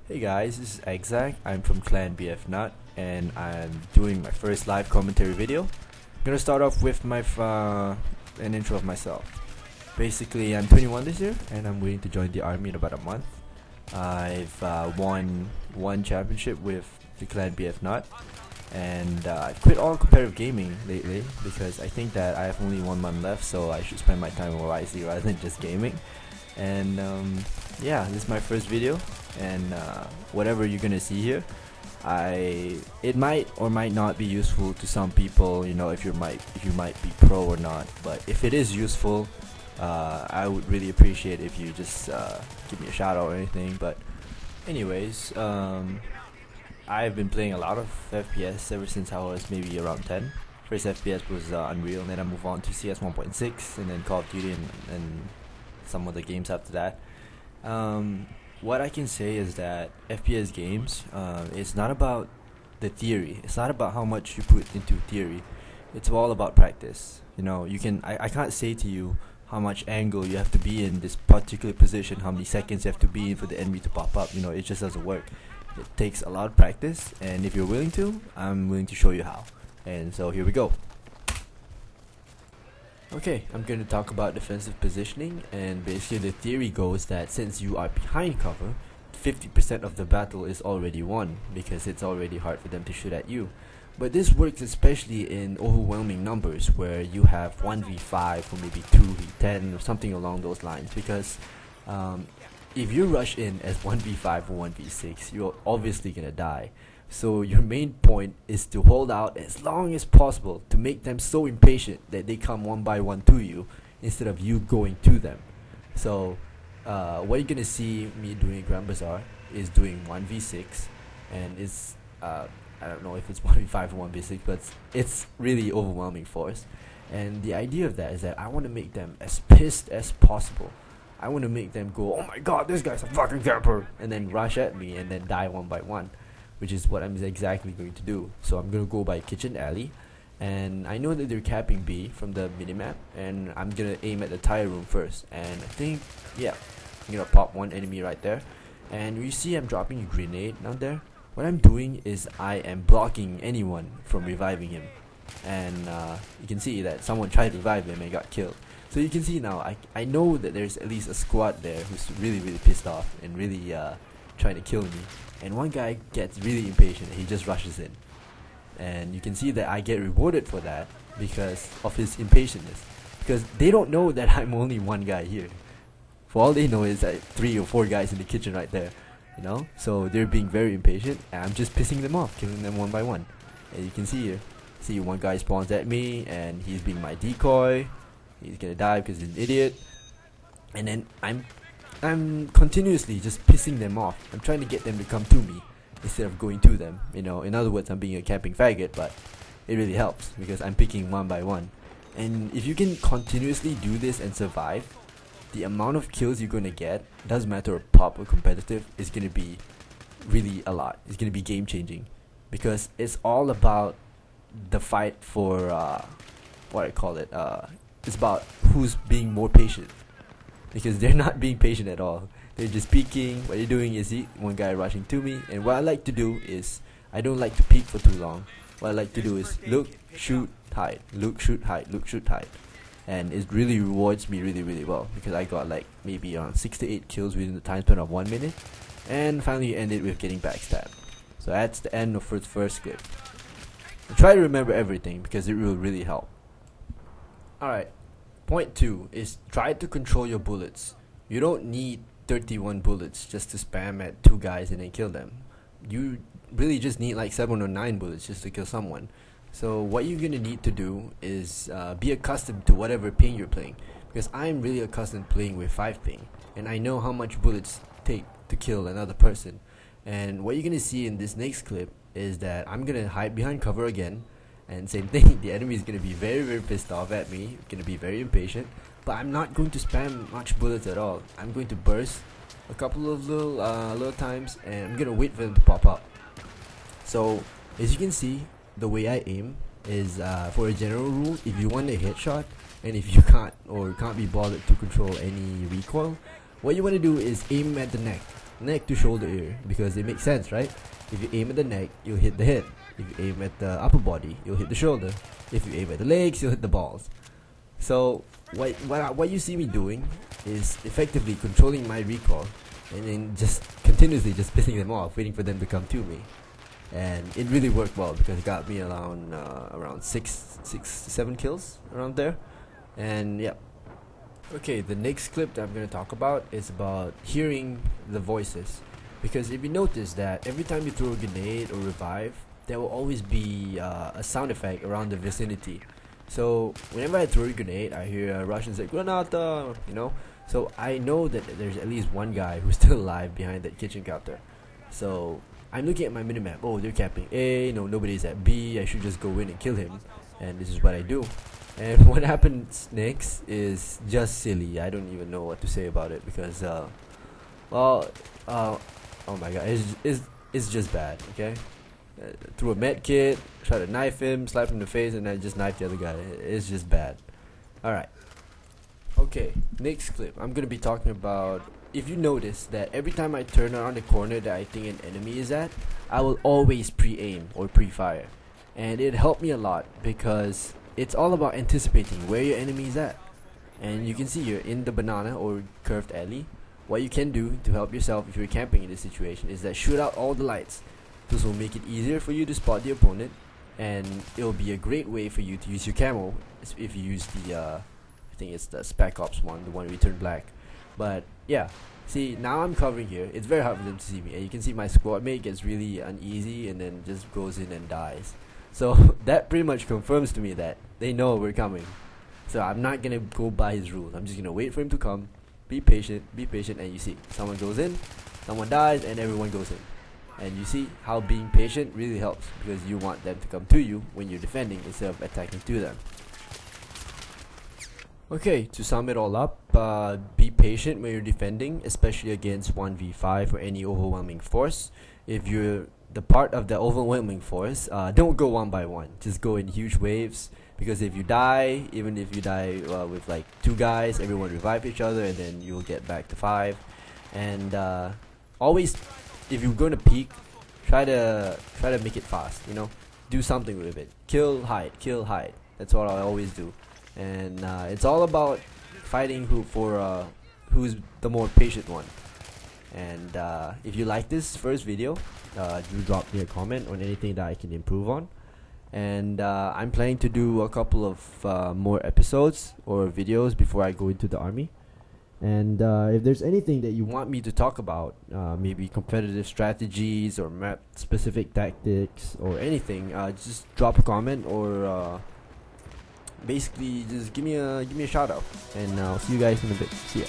Hey guys, this is Xzac. I'm from clan Bf.Nut and I'm doing my first live commentary video. I'm gonna start off with an intro of myself. Basically, I'm 21 this year and I'm waiting to join the army in about a month. I've won one championship with the clan Bf.Nut and I've quit all competitive gaming lately because I think that I have only 1 month left, so I should spend my time more wisely rather than just gaming. And yeah, this is my first video, and whatever you're gonna see here, it might or might not be useful to some people, you know, if you might be pro or not. But if it is useful, I would really appreciate if you just give me a shout out or anything. But anyways, I've been playing a lot of FPS ever since I was maybe around 10. First FPS was Unreal, and then I moved on to CS 1.6 and then Call of Duty and some of the games after that. What I can say is that FPS games, it's not about the theory. It's not about how much you put into theory. It's all about practice. You know, I can't say to you how much angle you have to be in this particular position, how many seconds you have to be in for the enemy to pop up. You know, it just doesn't work. It takes a lot of practice, and if you're willing to, I'm willing to show you how. And so here we go. Okay, I'm going to talk about defensive positioning, and basically the theory goes that since you are behind cover, 50% of the battle is already won because it's already hard for them to shoot at you. But this works especially in overwhelming numbers where you have 1v5 or maybe 2v10 or something along those lines, because if you rush in as 1v5 or 1v6, you're obviously going to die. So your main point is to hold out as long as possible to make them so impatient that they come one by one to you instead of you going to them. So what you're gonna see me doing at Grand Bazaar is doing 1v6, and it's I don't know if it's 1v5 or 1v6, but it's really overwhelming force. And the idea of that is that I want to make them as pissed as possible. I want to make them go, oh my god, this guy's a fucking camper, and then rush at me and then die one by one, which is what I'm exactly going to do. So I'm going to go by Kitchen Alley, and I know that they're capping B from the minimap, and I'm going to aim at the tire room first. And I think, yeah, I'm going to pop one enemy right there. And you see I'm dropping a grenade down there. What I'm doing is I am blocking anyone from reviving him. And you can see that someone tried to revive him and got killed. So you can see now, I know that there's at least a squad there who's really pissed off and really trying to kill me. And one guy gets really impatient and he just rushes in. And you can see that I get rewarded for that because of his impatientness. Because they don't know that I'm only one guy here. For all they know is that 3 or 4 guys in the kitchen right there. You know? So they're being very impatient and I'm just pissing them off, killing them one by one. And you can see here. See, one guy spawns at me and he's being my decoy. He's gonna die because he's an idiot. And then I'm continuously just pissing them off. I'm trying to get them to come to me instead of going to them. You know, in other words, I'm being a camping faggot, but it really helps because I'm picking one by one. And if you can continuously do this and survive, the amount of kills you're gonna get, doesn't matter pop or competitive, is gonna be really a lot. It's gonna be game changing because it's all about the fight for what I call it. It's about who's being more patient. Because they're not being patient at all. They're just peeking. What you're doing is one guy rushing to me, and what I like to do is I don't like to peek for too long. What I like to do is look, shoot, hide, look, shoot, hide, look, shoot, hide, and it really rewards me really well because I got like maybe around 6 to 8 kills within the time span of 1 minute, and finally ended with getting backstabbed. So that's the end of the first clip. And try to remember everything because it will really help. Alright. Point 2 is try to control your bullets. You don't need 31 bullets just to spam at 2 guys and then kill them. You really just need like 7 or 9 bullets just to kill someone. So what you're gonna need to do is be accustomed to whatever ping you're playing. Because I'm really accustomed playing with 5 ping, and I know how much bullets take to kill another person. And what you're gonna see in this next clip is that I'm gonna hide behind cover again. And same thing, the enemy is going to be very pissed off at me, going to be very impatient, but I'm not going to spam much bullets at all. I'm going to burst a couple of little times, and I'm going to wait for them to pop up. So as you can see, the way I aim is for a general rule, if you want a headshot and if you can't be bothered to control any recoil, what you want to do is aim at the neck. neck to shoulder area because it makes sense, right? If you aim at the neck, you'll hit the head. If you aim at the upper body, you'll hit the shoulder. If you aim at the legs, you'll hit the balls. So what you see me doing is effectively controlling my recoil and then just continuously just pissing them off, waiting for them to come to me. And it really worked well because it got me around 7 kills around there. And yeah. Okay, the next clip that I'm going to talk about is about hearing the voices. Because if you notice that every time you throw a grenade or revive, there will always be a sound effect around the vicinity. So whenever I throw a grenade, I hear Russians say "Granata," you know. So I know that there's at least one guy who's still alive behind that kitchen counter. So I'm looking at my minimap. Oh, they're camping A. No, nobody's at B. I should just go in and kill him. And this is what I do. And what happens next is just silly. I don't even know what to say about it because, oh my god, it's just bad. Okay, threw a med kit, try to knife him, slap him in the face, and then just knife the other guy. It's just bad. All right. Okay, next clip. I'm gonna be talking about. If you notice that every time I turn around the corner that I think an enemy is at, I will always pre-aim or pre-fire, and it helped me a lot because it's all about anticipating where your enemy is at. And you can see you're in the banana or curved alley. What you can do to help yourself if you're camping in this situation is that shoot out all the lights. This will make it easier for you to spot the opponent, and it'll be a great way for you to use your camo if you use the I think it's the Spec Ops one, the one we turn black. But yeah, see, now I'm covering here. It's very hard for them to see me, and you can see my squad mate gets really uneasy and then just goes in and dies. So that pretty much confirms to me that they know we're coming. So I'm not gonna go by his rules. I'm just gonna wait for him to come. Be patient, and you see, someone goes in, someone dies, and everyone goes in. And you see how being patient really helps because you want them to come to you when you're defending instead of attacking to them. Okay, to sum it all up, be patient when you're defending, especially against 1v5 or any overwhelming force. If you're the part of the overwhelming force, don't go one by one. Just go in huge waves, because if you die, even if you die with like 2 guys, everyone revive each other, and then you'll get back to 5. And always, if you're going to peek, try to make it fast. You know, do something with it. Kill, hide. That's what I always do. And it's all about fighting who's the more patient one. And if you like this first video, do drop me a comment on anything that I can improve on. And I'm planning to do a couple of more episodes or videos before I go into the army. And if there's anything that you want me to talk about, maybe competitive strategies or map specific tactics or anything, just drop a comment or basically just give me a shout out. And I'll see you guys in a bit. See ya.